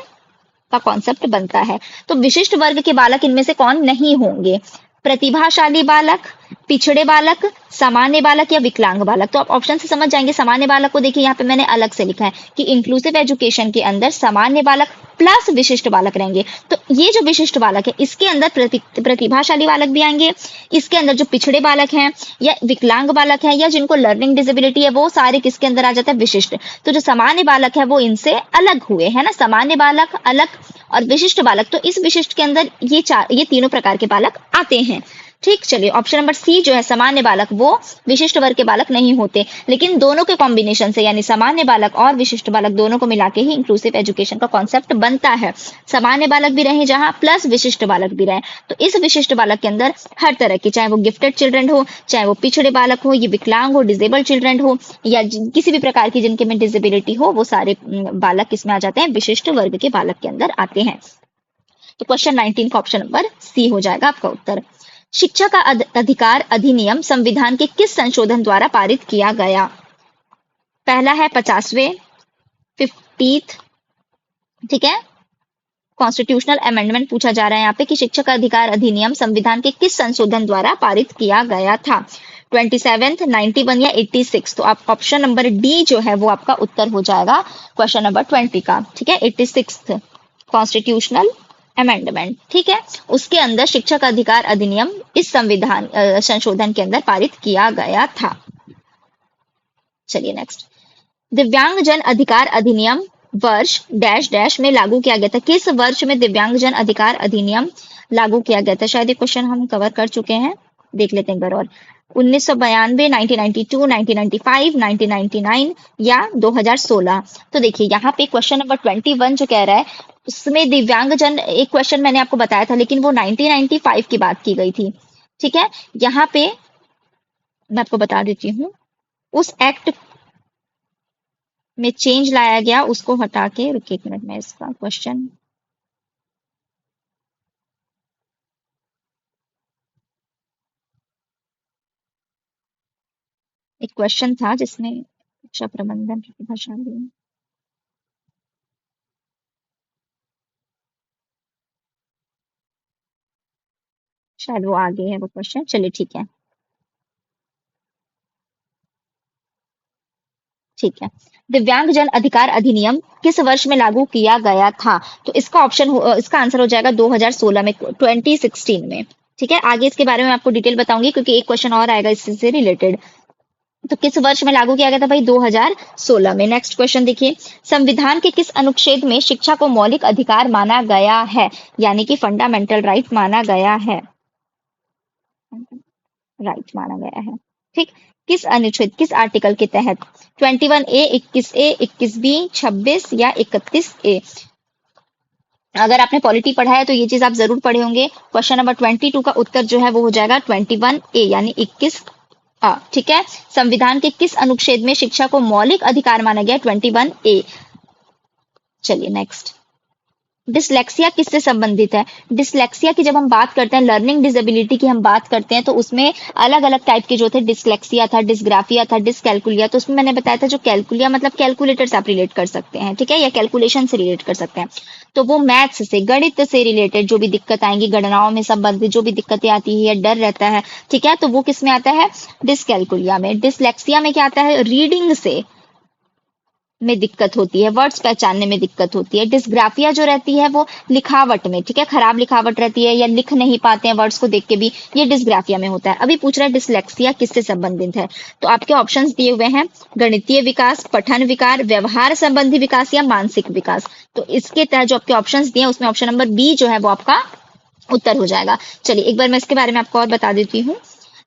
का कॉन्सेप्ट बनता है। तो विशिष्ट वर्ग के बालक इनमें से कौन नहीं होंगे। प्रतिभाशाली बालक, पिछड़े बालक, सामान्य बालक, या विकलांग बालक। तो आप ऑप्शन से समझ जाएंगे। सामान्य बालक को देखिए यहाँ पे मैंने अलग से लिखा है कि इंक्लूसिव एजुकेशन के अंदर सामान्य बालक प्लस विशिष्ट बालक रहेंगे। तो ये जो विशिष्ट बालक है इसके अंदर प्रतिभाशाली बालक भी आएंगे, इसके अंदर जो पिछड़े बालक हैं या विकलांग बालक हैं या जिनको लर्निंग डिसेबिलिटी है वो सारे किसके अंदर आ जाता है, विशिष्ट। तो जो सामान्य बालक है वो इनसे अलग हुए, है ना, सामान्य बालक अलग और विशिष्ट बालक। तो इस विशिष्ट के अंदर ये तीनों प्रकार के बालक आते हैं, ठीक। चलिए ऑप्शन नंबर सी जो है सामान्य बालक, वो विशिष्ट वर्ग के बालक नहीं होते, लेकिन दोनों के कॉम्बिनेशन से यानी सामान्य बालक और विशिष्ट बालक दोनों को मिला के ही इंक्लूसिव एजुकेशन का कॉन्सेप्ट बनता है। सामान्य बालक भी रहे जहां प्लस विशिष्ट बालक भी रहे। तो इस विशिष्ट बालक के अंदर हर तरह के, चाहे वो गिफ्टेड चिल्ड्रन हो, चाहे वो पिछड़े बालक हो, ये विकलांग हो, डिसेबल्ड चिल्ड्रन हो, या किसी भी प्रकार की जिनके में डिसेबिलिटी हो, वो सारे बालक किसमें आ जाते हैं, विशिष्ट वर्ग के बालक के अंदर आते हैं। तो क्वेश्चन 19 का ऑप्शन नंबर सी हो जाएगा आपका उत्तर। शिक्षा का अधिकार अधिनियम संविधान के किस संशोधन द्वारा पारित किया गया। पहला है 50वें, 50th, ठीक है, कॉन्स्टिट्यूशनल अमेंडमेंट पूछा जा रहा है यहाँ पे कि शिक्षा का अधिकार अधिनियम संविधान के किस संशोधन द्वारा पारित किया गया था। 27th, 91 या 86। तो आप ऑप्शन नंबर डी जो है वो आपका उत्तर हो जाएगा क्वेश्चन नंबर 20 का, ठीक है। 86th कॉन्स्टिट्यूशनल अमेंडमेंट, ठीक है, उसके अंदर शिक्षा का अधिकार अधिनियम इस संविधान संशोधन के अंदर पारित किया गया था। चलिए नेक्स्ट, दिव्यांग जन अधिकार अधिनियम वर्ष डैश डैश में लागू किया गया था। किस वर्ष में दिव्यांग जन अधिकार अधिनियम लागू किया गया था। शायद ये क्वेश्चन हम कवर कर चुके हैं, देख लेते हैं एक बार और। 1992, 1992, 1995, 1999 या 2016। तो देखिए यहाँ पे क्वेश्चन नंबर 21 जो कह रहा है उसमें दिव्यांगजन, एक क्वेश्चन मैंने आपको बताया था लेकिन वो 1995 की बात की गई थी, ठीक है। यहाँ पे मैं आपको बता देती हूँ, उस एक्ट में चेंज लाया गया, उसको हटा के, रुकिए एक मिनट में इसका क्वेश्चन, एक क्वेश्चन था जिसमें शिक्षा प्रबंधन प्रतिभाशाली, शायद वो आगे है वो क्वेश्चन, चलिए ठीक है। ठीक है। दिव्यांग जन अधिकार अधिनियम किस वर्ष में लागू किया गया था? तो इसका आंसर हो जाएगा 2016 में, 2016 में। ठीक है, आगे इसके बारे में आपको डिटेल बताऊंगी क्योंकि एक क्वेश्चन और आएगा इससे रिलेटेड। तो किस वर्ष में लागू किया गया था भाई? 2016 में। नेक्स्ट क्वेश्चन देखिए, संविधान के किस अनुच्छेद में शिक्षा को मौलिक अधिकार माना गया है, यानी कि फंडामेंटल राइट माना गया है? राइट माना गया है। ठीक, किस अनुच्छेद, किस आर्टिकल के तहत? 21A, 21A, 21B, 26 या 31A? अगर आपने पॉलिटी पढ़ा है तो ये चीज आप जरूर पढ़े होंगे। क्वेश्चन नंबर 22 का उत्तर जो है वो हो जाएगा 21A यानी 21। ठीक है, संविधान के किस अनुच्छेद में शिक्षा को मौलिक अधिकार माना गया? 21A। चलिए नेक्स्ट, डिसलेक्सिया किससे संबंधित है? डिसलेक्सिया की जब हम बात करते हैं, लर्निंग डिसेबिलिटी की हम बात करते हैं, तो उसमें अलग अलग टाइप के जो थे, डिसलेक्सिया था, डिसग्राफिया था, डिसकैलकुलिया। तो उसमें मैंने बताया था जो कैलकुलिया मतलब कैलकुलेटर से आप रिलेट कर सकते हैं, ठीक है, या कैलकुलेशन से रिलेट कर सकते हैं। तो वो मैथ्स से, गणित से रिलेटेड जो भी दिक्कत आएंगी, गणनाओं में संबंधित जो भी दिक्कतें आती है या डर रहता है, ठीक है, तो वो किस में आता है? डिसकैलकुलिया में। डिसलेक्सिया में क्या आता है? रीडिंग से में दिक्कत होती है, वर्ड्स पहचानने में दिक्कत होती है। डिस्ग्राफिया जो रहती है वो लिखावट में, ठीक है, खराब लिखावट रहती है या लिख नहीं पाते हैं वर्ड्स को देख के भी, ये डिस्ग्राफिया में होता है। अभी पूछ रहा है डिसलेक्सिया किससे संबंधित है, तो आपके ऑप्शंस दिए हुए हैं, गणितीय विकास, पठन विकार, व्यवहार संबंधी विकास या मानसिक विकास। तो इसके तहत जो आपके ऑप्शंस दिए हैं उसमें ऑप्शन नंबर बी जो है वो आपका उत्तर हो जाएगा। चलिए एक बार मैं इसके बारे में आपको और बता देती हूँ।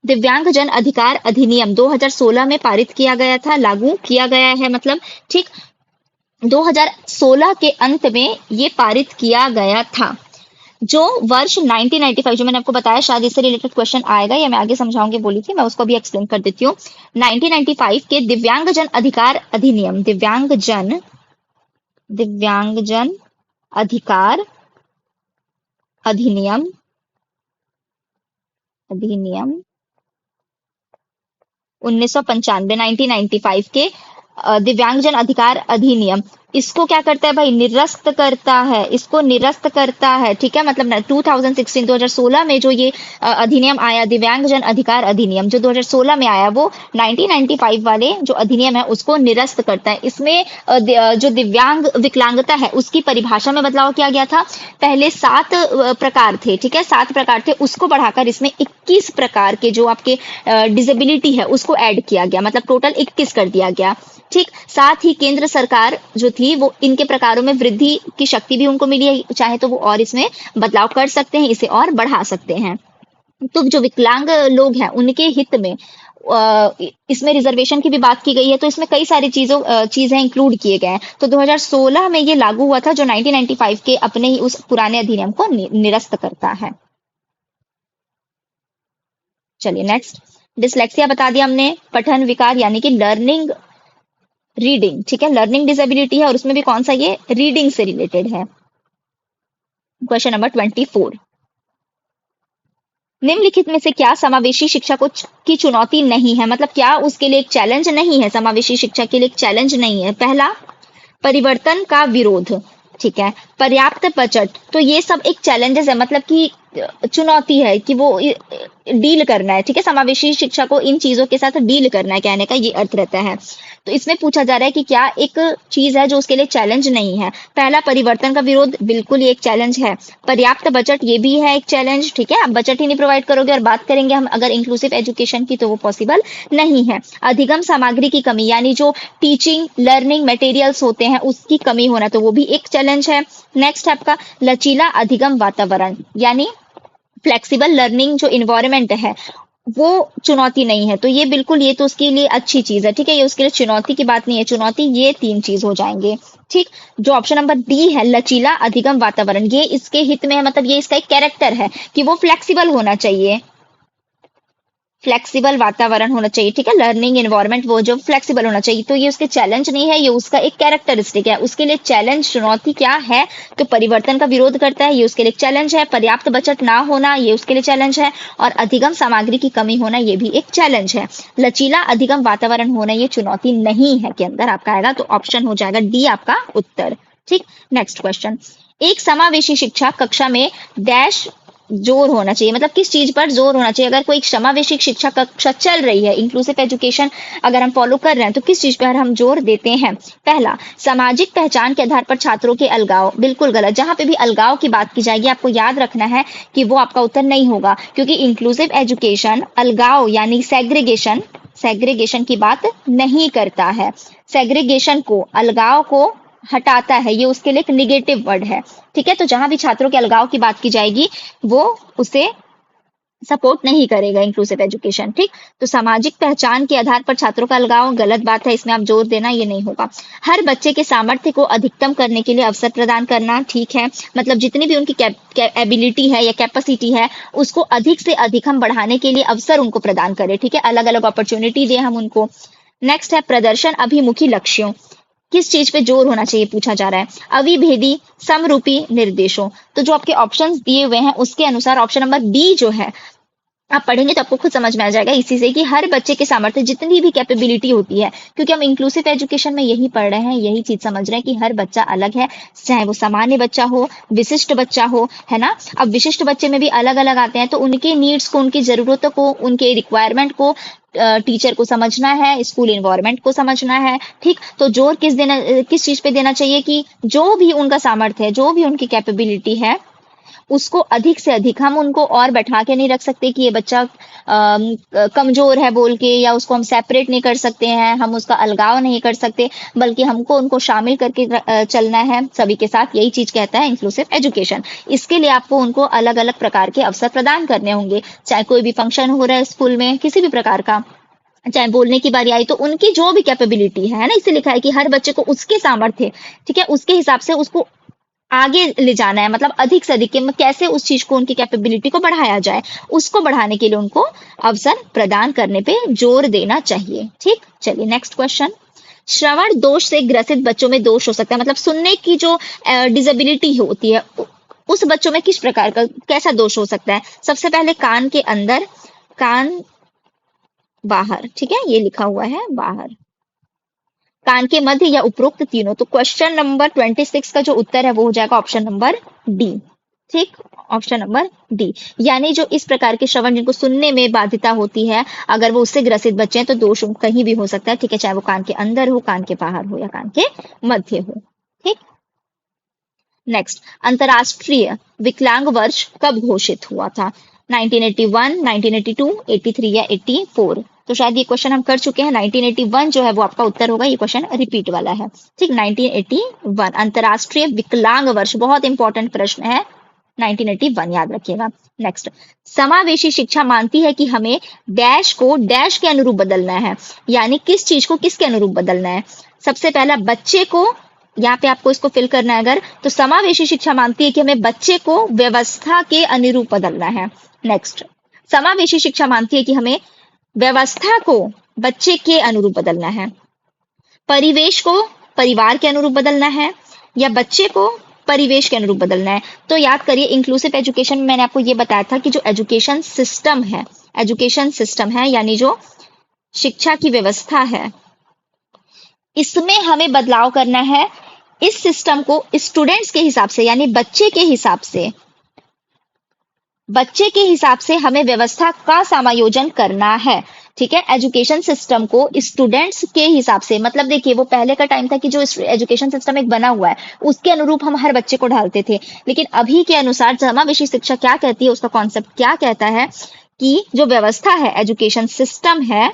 दिव्यांग जन अधिकार अधिनियम 2016 में पारित किया गया था, लागू किया गया है मतलब, ठीक, 2016 के अंत में ये पारित किया गया था। जो वर्ष 1995, जो मैंने आपको बताया शायद इससे रिलेटेड क्वेश्चन आएगा या मैं आगे समझाऊंगी बोली थी, मैं उसको भी एक्सप्लेन कर देती हूँ। 1995 के दिव्यांग जन अधिकार अधिनियम, दिव्यांग जन अधिकार अधिनियम 1995, 1995 के दिव्यांगजन अधिकार अधिनियम, इसको क्या करता है भाई? निरस्त करता है, इसको निरस्त करता है, ठीक है, मतलब 2016 में जो ये अधिनियम आया, दिव्यांगजन अधिकार अधिनियम जो 2016 में आया, वो 1995 वाले जो अधिनियम है उसको निरस्त करता है। इसमें जो दिव्यांग विकलांगता है उसकी परिभाषा में बदलाव किया गया था। पहले 7 प्रकार थे, ठीक है, 7 प्रकार थे, उसको बढ़ाकर इसमें 21 प्रकार के जो आपके डिसेबिलिटी है उसको ऐड किया गया, मतलब टोटल 21 कर दिया गया। ठीक, साथ ही केंद्र सरकार जो थी वो इनके प्रकारों में वृद्धि की शक्ति भी उनको मिली है, चाहे तो वो और इसमें बदलाव कर सकते हैं, इसे और बढ़ा सकते हैं। तो जो विकलांग लोग हैं उनके हित में इसमें रिजर्वेशन की भी बात की गई है, तो इसमें कई सारी चीजें इंक्लूड किए गए हैं। तो 2016 में ये लागू हुआ था, जो 1995 के अपने ही उस पुराने अधिनियम को निरस्त करता है। चलिए नेक्स्ट, डिसलेक्सिया बता दिया हमने, पठन विकार यानी कि लर्निंग रीडिंग, ठीक है, लर्निंग डिसेबिलिटी है और उसमें भी कौन सा? ये रीडिंग से रिलेटेड है। क्वेश्चन नंबर 24, निम्नलिखित में से क्या समावेशी शिक्षा की चुनौती नहीं है, मतलब क्या उसके लिए एक चैलेंज नहीं है, समावेशी शिक्षा के लिए एक चैलेंज नहीं है? पहला, परिवर्तन का विरोध, ठीक है, पर्याप्त बजट, तो ये सब एक चैलेंजेस है, मतलब कि चुनौती है कि वो डील करना है, ठीक है, समावेशी शिक्षा को इन चीजों के साथ डील करना है, कहने का ये अर्थ रहता है। तो इसमें पूछा जा रहा है कि क्या एक चीज है जो उसके लिए चैलेंज नहीं है? पहला, परिवर्तन का विरोध, बिल्कुल ये एक चैलेंज है। पर्याप्त बजट, ये भी है एक चैलेंज, ठीक है, आप बजट ही नहीं प्रोवाइड करोगे और बात करेंगे हम अगर इंक्लूसिव एजुकेशन की, तो वो पॉसिबल नहीं है। अधिगम सामग्री की कमी, यानी जो टीचिंग लर्निंग मटेरियल्स होते हैं उसकी कमी होना, तो वो भी एक चैलेंज है। नेक्स्ट है आपका लचीला अधिगम वातावरण, यानी फ्लेक्सिबल लर्निंग जो इन्वायरमेंट है वो चुनौती नहीं है, तो ये बिल्कुल, ये तो उसके लिए अच्छी चीज है, ठीक है, ये उसके लिए चुनौती की बात नहीं है। चुनौती ये 3 चीज हो जाएंगे। ठीक, जो ऑप्शन नंबर डी है लचीला अधिगम वातावरण, ये इसके हित में है, मतलब ये इसका एक कैरेक्टर है कि वो फ्लेक्सिबल होना चाहिए, फ्लेक्सिबल वातावरण होना चाहिए, ठीक है, लर्निंग एनवायरनमेंट वो जो फ्लेक्सिबल होना चाहिए, तो ये उसके चैलेंज नहीं है, ये उसका एक कैरेक्टरिस्टिक है। उसके लिए चैलेंज चुनौती क्या है? तो परिवर्तन का विरोध करता है, ये उसके लिए चैलेंज है। पर्याप्त बजट ना होना, ये उसके लिए चैलेंज है। और अधिगम सामग्री की कमी होना, ये भी एक चैलेंज है। लचीला अधिगम वातावरण होना ये चुनौती नहीं है के अंदर आपका आएगा, तो ऑप्शन हो जाएगा डी आपका उत्तर। ठीक, नेक्स्ट क्वेश्चन, एक समावेशी शिक्षा कक्षा में डैश जोर होना चाहिए, मतलब किस चीज पर जोर होना चाहिए। अगर कोई समावेशी शिक्षा कक्षा चल रही है, इंक्लूसिव एजुकेशन अगर हम फॉलो कर रहे हैं, तो किस चीज पर हम जोर देते हैं। पहला, सामाजिक पहचान के आधार पर छात्रों के अलगाव। बिल्कुल गलत। जहां पे भी अलगाव की बात की जाएगी, आपको याद रखना है कि वो आपका उत्तर नहीं होगा, क्योंकि इंक्लूसिव एजुकेशन अलगाव यानी सेग्रीगेशन की बात नहीं करता है। सेग्रीगेशन को, अलगाव को हटाता है, ये उसके लिए एक निगेटिव वर्ड है। ठीक है, तो जहां भी छात्रों के अलगाव की बात की जाएगी, वो उसे सपोर्ट नहीं करेगा इंक्लूसिव एजुकेशन। ठीक, तो सामाजिक पहचान के आधार पर छात्रों का अलगाव गलत बात है, इसमें आप जोर देना ये नहीं होगा। हर बच्चे के सामर्थ्य को अधिकतम करने के लिए अवसर प्रदान करना, ठीक है, मतलब जितनी भी उनकी एबिलिटी है या कैपेसिटी है, उसको अधिक से अधिक हम बढ़ाने के लिए अवसर उनको प्रदान करें। ठीक है, अलग अलग अपॉर्चुनिटी दें हम उनको। नेक्स्ट है प्रदर्शन अभिमुखी लक्ष्यों। किस चीज पे जोर होना चाहिए पूछा जा रहा है। अविभेदी समरूपी निर्देशों। तो जो आपके ऑप्शंस दिए हुए हैं उसके अनुसार ऑप्शन नंबर बी जो है, आप पढ़ेंगे तो आपको खुद समझ में आ जाएगा इसी से, कि हर बच्चे के सामर्थ्य जितनी भी कैपेबिलिटी होती है, क्योंकि हम इंक्लूसिव एजुकेशन में यही पढ़ रहे हैं, यही चीज समझ रहे हैं कि हर बच्चा अलग है, चाहे वो सामान्य बच्चा हो, विशिष्ट बच्चा हो, है ना। अब विशिष्ट बच्चे में भी अलग अलग आते हैं, तो उनके नीड्स को, उनकी जरूरतों को, उनके रिक्वायरमेंट को टीचर को समझना है, स्कूल इन्वायरमेंट को समझना है। ठीक, तो जोर किस चीज पे देना चाहिए, कि जो भी उनका सामर्थ्य है, जो भी उनकी कैपेबिलिटी है, उसको अधिक से अधिक, हम उनको और बैठा के नहीं रख सकते कि ये बच्चा कमजोर है बोल के, या उसको हम सेपरेट नहीं कर सकते हैं, हम उसका अलगाव नहीं कर सकते, बल्कि हमको उनको शामिल करके चलना है सभी के साथ। यही चीज कहता है इंक्लूसिव एजुकेशन। इसके लिए आपको उनको अलग अलग प्रकार के अवसर प्रदान करने होंगे, चाहे कोई भी फंक्शन हो रहा है स्कूल में किसी भी प्रकार का, चाहे बोलने की बारी आई तो उनकी जो भी कैपेबिलिटी है ना, इसे लिखा है कि हर बच्चे को उसके सामर्थ्य, ठीक है, उसके हिसाब से उसको आगे ले जाना है, मतलब अधिक से अधिक कैसे उस चीज को, उनकी कैपेबिलिटी को बढ़ाया जाए, उसको बढ़ाने के लिए उनको अवसर प्रदान करने पे जोर देना चाहिए। ठीक, चलिए नेक्स्ट क्वेश्चन। श्रवण दोष से ग्रसित बच्चों में दोष हो सकता है, मतलब सुनने की जो डिसेबिलिटी होती है, उस बच्चों में किस प्रकार का, कैसा दोष हो सकता है। सबसे पहले कान के अंदर, कान बाहर, ठीक है, ये लिखा हुआ है बाहर, कान के मध्य या उपरोक्त तीनों। तो क्वेश्चन नंबर 26 का जो उत्तर है वो हो जाएगा ऑप्शन नंबर डी। ठीक, ऑप्शन नंबर डी, यानी जो इस प्रकार के श्रवण जिनको सुनने में बाधिता होती है, अगर वो उससे ग्रसित बच्चे हैं तो दोष कहीं भी हो सकता है। ठीक है, चाहे वो कान के अंदर हो, कान के बाहर हो, या कान के मध्य हो। ठीक, नेक्स्ट, अंतरराष्ट्रीय विकलांग वर्ष कब घोषित हुआ था। 1981, 1982, 83 या 84। तो शायद ये क्वेश्चन हम कर चुके हैं। 1981 जो है वो आपका उत्तर होगा, ये क्वेश्चन रिपीट वाला है। ठीक, 1981 अंतरराष्ट्रीय विकलांग वर्ष, बहुत इंपॉर्टेंट प्रश्न है, 1981 याद रखिएगा। नेक्स्ट, समावेशी शिक्षा मानती है कि हमें डैश को डैश के अनुरूप बदलना है, यानी किस चीज को किसके अनुरूप बदलना है। सबसे पहला बच्चे को, यहाँ पे आपको इसको फिल करना है अगर, तो समावेशी शिक्षा मानती है कि हमें बच्चे को व्यवस्था के अनुरूप बदलना है। नेक्स्ट, समावेशी शिक्षा मानती है कि हमें व्यवस्था को बच्चे के अनुरूप बदलना है, परिवेश को परिवार के अनुरूप बदलना है, या बच्चे को परिवेश के अनुरूप बदलना है। तो याद करिए, इंक्लूसिव एजुकेशन में मैंने आपको ये बताया था कि जो एजुकेशन सिस्टम है, यानी जो शिक्षा की व्यवस्था है, इसमें हमें बदलाव करना है। इस सिस्टम को स्टूडेंट्स के हिसाब से, यानी बच्चे के हिसाब से हमें व्यवस्था का समायोजन करना है। ठीक है, एजुकेशन सिस्टम को स्टूडेंट्स के हिसाब से, मतलब देखिए वो पहले का टाइम था कि जो एजुकेशन सिस्टम एक बना हुआ है उसके अनुरूप हम हर बच्चे को ढालते थे, लेकिन अभी के अनुसार समावेशी शिक्षा क्या कहती है, उसका कॉन्सेप्ट क्या कहता है कि जो व्यवस्था है, एजुकेशन सिस्टम है,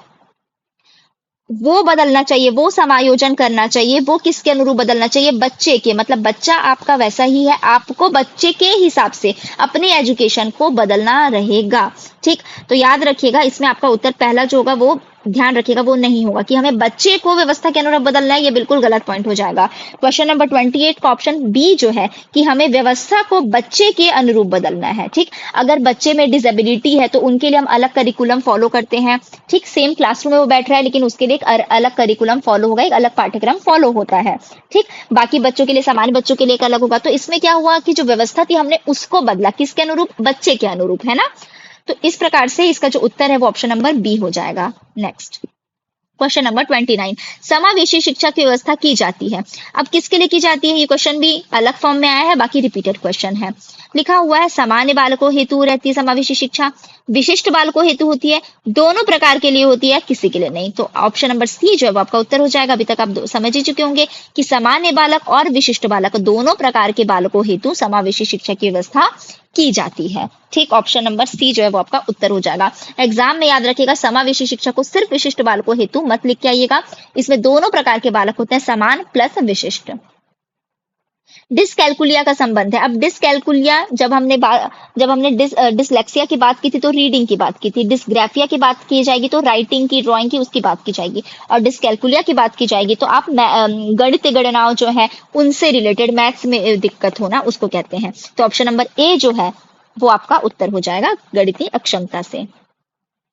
वो बदलना चाहिए, वो समायोजन करना चाहिए। वो किसके अनुरूप बदलना चाहिए, बच्चे के, मतलब बच्चा आपका वैसा ही है, आपको बच्चे के हिसाब से अपने एजुकेशन को बदलना रहेगा। ठीक, तो याद रखिएगा, इसमें आपका उत्तर पहला जो होगा वो ध्यान रखिएगा, वो नहीं होगा कि हमें बच्चे को व्यवस्था के अनुरूप बदलना है, ये बिल्कुल गलत पॉइंट हो जाएगा। क्वेश्चन नंबर 28 का ऑप्शन बी जो है कि हमें व्यवस्था को बच्चे के अनुरूप बदलना है। ठीक, अगर बच्चे में डिसेबिलिटी है तो उनके लिए हम अलग करिकुलम फॉलो करते हैं। ठीक, सेम क्लासरूम में वो बैठ रहा है लेकिन उसके लिए एक अलग करिकुलम फॉलो होगा, एक अलग पाठ्यक्रम फॉलो होता है। ठीक, बाकी बच्चों के लिए, सामान्य बच्चों के लिए एक अलग होगा। तो इसमें क्या हुआ कि जो व्यवस्था थी हमने उसको बदला, किसके अनुरूप, बच्चे के अनुरूप, है ना। तो इस प्रकार से इसका जो उत्तर है वो ऑप्शन नंबर बी हो जाएगा। नेक्स्ट, क्वेश्चन नंबर 29, समावेशी शिक्षा की व्यवस्था की जाती है। अब किसके लिए की जाती है, ये क्वेश्चन भी अलग फॉर्म में आया है, बाकी रिपीटेड क्वेश्चन है। लिखा हुआ है सामान्य बालकों हेतु रहती है समावेशी शिक्षा, विशिष्ट बालकों हेतु होती है, दोनों प्रकार के लिए होती है, किसी के लिए नहीं। तो ऑप्शन नंबर सी जो है वो आपका उत्तर हो जाएगा। अभी तक आप समझ ही चुके होंगे कि सामान्य बालक और विशिष्ट बालक दोनों प्रकार के बालकों हेतु समावेशी शिक्षा की व्यवस्था की जाती है। ठीक, ऑप्शन नंबर सी जो है वो आपका उत्तर हो जाएगा। एग्जाम में याद रखिएगा समावेशी शिक्षा को सिर्फ विशिष्ट बालकों हेतु मत लिख के आइएगा, इसमें दोनों प्रकार के बालक होते हैं, समान प्लस विशिष्ट। डिसकैलकुलिया का संबंध है। अब डिसकैलकुलिया जब हमने डिसलेक्सिया की बात की थी तो रीडिंग की बात की थी, डिसग्राफिया की बात की जाएगी तो राइटिंग की, ड्राइंग की, उसकी बात की जाएगी, और डिसकैलकुलिया की बात की जाएगी तो आप गणित गणनाओं जो है उनसे रिलेटेड मैथ्स में दिक्कत होना उसको कहते हैं। तो ऑप्शन नंबर ए जो है वो आपका उत्तर हो जाएगा, गणितीय अक्षमता से।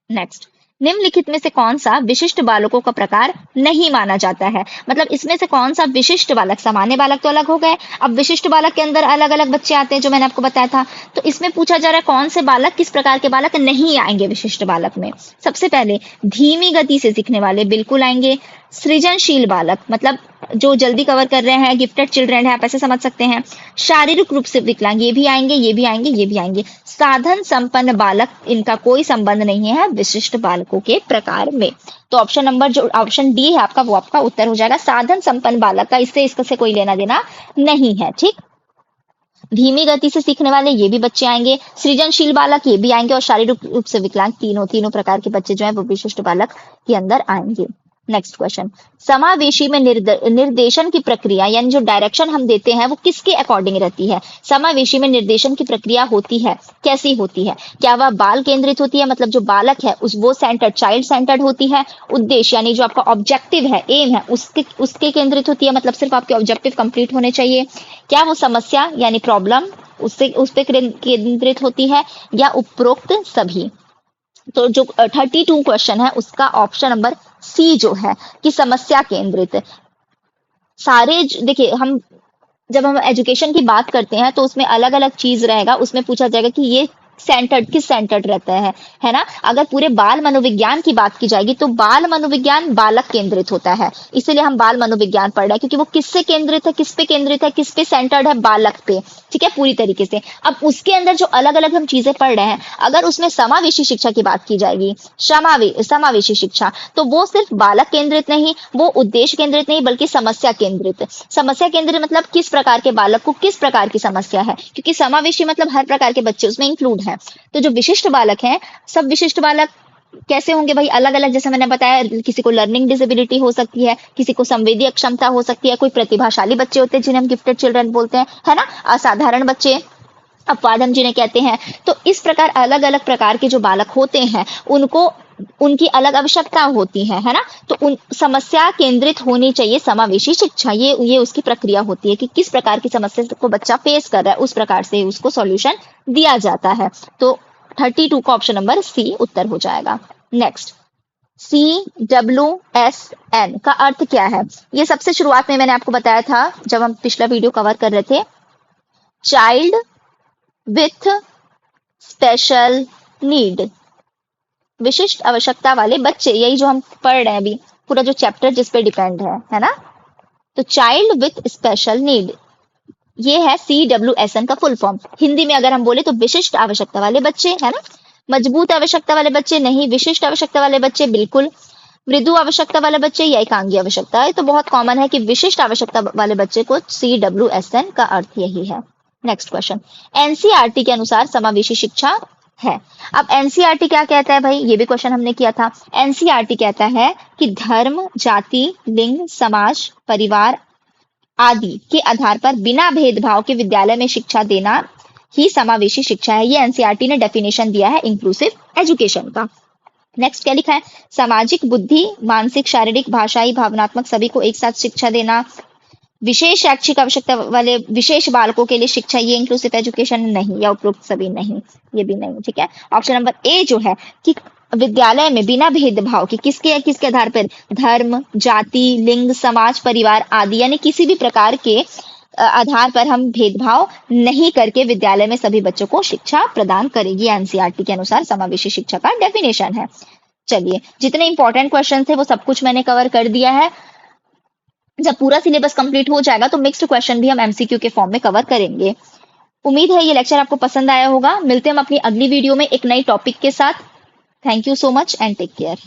नेक्स्ट, निम्नलिखित में से कौन सा विशिष्ट बालकों का प्रकार नहीं माना जाता है। मतलब इसमें से कौन सा विशिष्ट बालक, सामान्य बालक तो अलग हो गए, अब विशिष्ट बालक के अंदर अलग अलग बच्चे आते हैं जो मैंने आपको बताया था। तो इसमें पूछा जा रहा है कौन से बालक, किस प्रकार के बालक नहीं आएंगे विशिष्ट बालक में। सबसे पहले धीमी गति से सीखने वाले बिल्कुल आएंगे, सृजनशील बालक मतलब जो जल्दी कवर कर रहे हैं, गिफ्टेड चिल्ड्रन है, आप ऐसे समझ सकते हैं। शारीरिक रूप से विकलांग ये भी आएंगे, ये भी आएंगे, ये भी आएंगे। साधन संपन्न बालक, इनका कोई संबंध नहीं है विशिष्ट बालकों के प्रकार में। तो ऑप्शन नंबर जो ऑप्शन डी है आपका वो आपका उत्तर हो जाएगा। साधन संपन्न बालक का इससे इससे कोई लेना देना नहीं है। ठीक, धीमी गति से सीखने वाले ये भी बच्चे आएंगे, सृजनशील बालक ये भी आएंगे, और शारीरिक रूप से विकलांग तीनों प्रकार के बच्चे जो है वो विशिष्ट बालक के अंदर आएंगे। नेक्स्ट क्वेश्चन, समावेशी में निर्देशन की प्रक्रिया यानी जो डायरेक्शन हम देते हैं वो किसके अकॉर्डिंग रहती है। समावेशी में निर्देशन की प्रक्रिया होती है, कैसी होती है। क्या वह बाल केंद्रित होती है, मतलब जो बालक है उस वो सेंटर्ड, चाइल्ड सेंटर्ड होती है। उद्देश्य यानी जो आपका ऑब्जेक्टिव है, एम है, उसके केंद्रित होती है, मतलब सिर्फ आपके ऑब्जेक्टिव कंप्लीट होने चाहिए। क्या वो समस्या यानी प्रॉब्लम उस पर केंद्रित होती है, या उपरोक्त सभी। तो जो 32 क्वेश्चन है उसका ऑप्शन नंबर सी जो है कि समस्या केंद्रित। सारे देखिए, जब हम एजुकेशन की बात करते हैं तो उसमें अलग अलग चीज रहेगा, उसमें पूछा जाएगा कि ये सेंटर्ड किस सेंटर्ड रहता है ना। अगर पूरे बाल मनोविज्ञान की बात की जाएगी तो बाल मनोविज्ञान बालक केंद्रित होता है, इसीलिए हम बाल मनोविज्ञान पढ़ रहे हैं, क्योंकि वो किससे केंद्रित है, किस पे केंद्रित है, किस पे सेंटर्ड है, बालक पे। ठीक है, पूरी तरीके से। अब उसके अंदर जो अलग अलग हम चीजें पढ़ रहे हैं, अगर उसमें समावेशी शिक्षा की बात की जाएगी, समावेशी शिक्षा, तो वो सिर्फ बालक केंद्रित नहीं, वो उद्देश्य केंद्रित नहीं, बल्कि समस्या केंद्रित। समस्या केंद्रित मतलब किस प्रकार के बालक को किस प्रकार की समस्या है, क्योंकि समावेशी मतलब हर प्रकार के बच्चे उसमें इंक्लूड है। तो जो विशिष्ट बालक हैं, सब विशिष्ट बालक कैसे होंगे भाई, अलग अलग, जैसे मैंने बताया, किसी को लर्निंग डिसेबिलिटी हो सकती है, किसी को संवेदी अक्षमता हो सकती है, कोई प्रतिभाशाली बच्चे होते हैं जिन्हें हम गिफ्टेड चिल्ड्रन बोलते हैं, है ना, असाधारण बच्चे अपवाद हम जिन्हें कहते हैं। तो इस प्रकार अलग अलग प्रकार के जो बालक होते हैं उनको उनकी अलग आवश्यकता होती है ना। तो उन समस्या केंद्रित होनी चाहिए समावेशी शिक्षा, ये उसकी प्रक्रिया होती है कि किस प्रकार की समस्या को बच्चा फेस कर रहा है, उस प्रकार से उसको सॉल्यूशन दिया जाता है। तो 32 का ऑप्शन नंबर सी उत्तर हो जाएगा। नेक्स्ट, CWSN का अर्थ क्या है। ये सबसे शुरुआत में मैंने आपको बताया था जब हम पिछला वीडियो कवर कर रहे थे, चाइल्ड विथ स्पेशल नीड, विशिष्ट आवश्यकता वाले बच्चे, यही जो हम पढ़ रहे हैं अभी, पूरा जो चैप्टर जिस पे डिपेंड है ना। तो चाइल्ड विथ स्पेशल नीड, ये है CWSN का फुल फॉर्म। हिंदी में अगर हम बोले तो विशिष्ट आवश्यकता वाले बच्चे, है ना। मजबूत आवश्यकता वाले बच्चे नहीं, विशिष्ट आवश्यकता वाले बच्चे बिल्कुल। मृदु आवश्यकता वाले बच्चे या एकांगी आवश्यकता है, तो बहुत कॉमन है कि विशिष्ट आवश्यकता वाले बच्चे को CWSN का अर्थ यही है। नेक्स्ट क्वेश्चन, NCERT के अनुसार समावेशी शिक्षा है। अब NCERT क्या कहता है भाई, ये भी क्वेश्चन हमने किया था। NCERT कहता है कि धर्म, जाति, लिंग, समाज, परिवार आदि के आधार पर बिना भेदभाव के विद्यालय में शिक्षा देना ही समावेशी शिक्षा है। ये NCERT ने डेफिनेशन दिया है इंक्लूसिव एजुकेशन का। नेक्स्ट क्या लिखा है, सामाजिक, बुद्धि, मानसिक, शारीरिक, भाषाई, भावनात्मक सभी को एक साथ शिक्षा देना, विशेष शैक्षिक आवश्यकता वाले विशेष बालकों के लिए शिक्षा, ये इंक्लूसिव एजुकेशन नहीं, या उपरोक्त सभी नहीं, ये भी नहीं। ठीक है, ऑप्शन नंबर ए जो है कि विद्यालय में बिना भेदभाव के किसके आधार पर, धर्म, जाति, लिंग, समाज, परिवार आदि, यानी किसी भी प्रकार के आधार पर हम भेदभाव नहीं करके विद्यालय में सभी बच्चों को शिक्षा प्रदान करेगी। NCERT के अनुसार समावेशी शिक्षा का डेफिनेशन है। चलिए, जितने इंपॉर्टेंट क्वेश्चन थे वो सब कुछ मैंने कवर कर दिया है। जब पूरा सिलेबस कंप्लीट हो जाएगा तो मिक्स्ड क्वेश्चन भी हम एमसीक्यू के फॉर्म में कवर करेंगे। उम्मीद है ये लेक्चर आपको पसंद आया होगा। मिलते हैं हम अपनी अगली वीडियो में एक नई टॉपिक के साथ। Thank you so much and take care.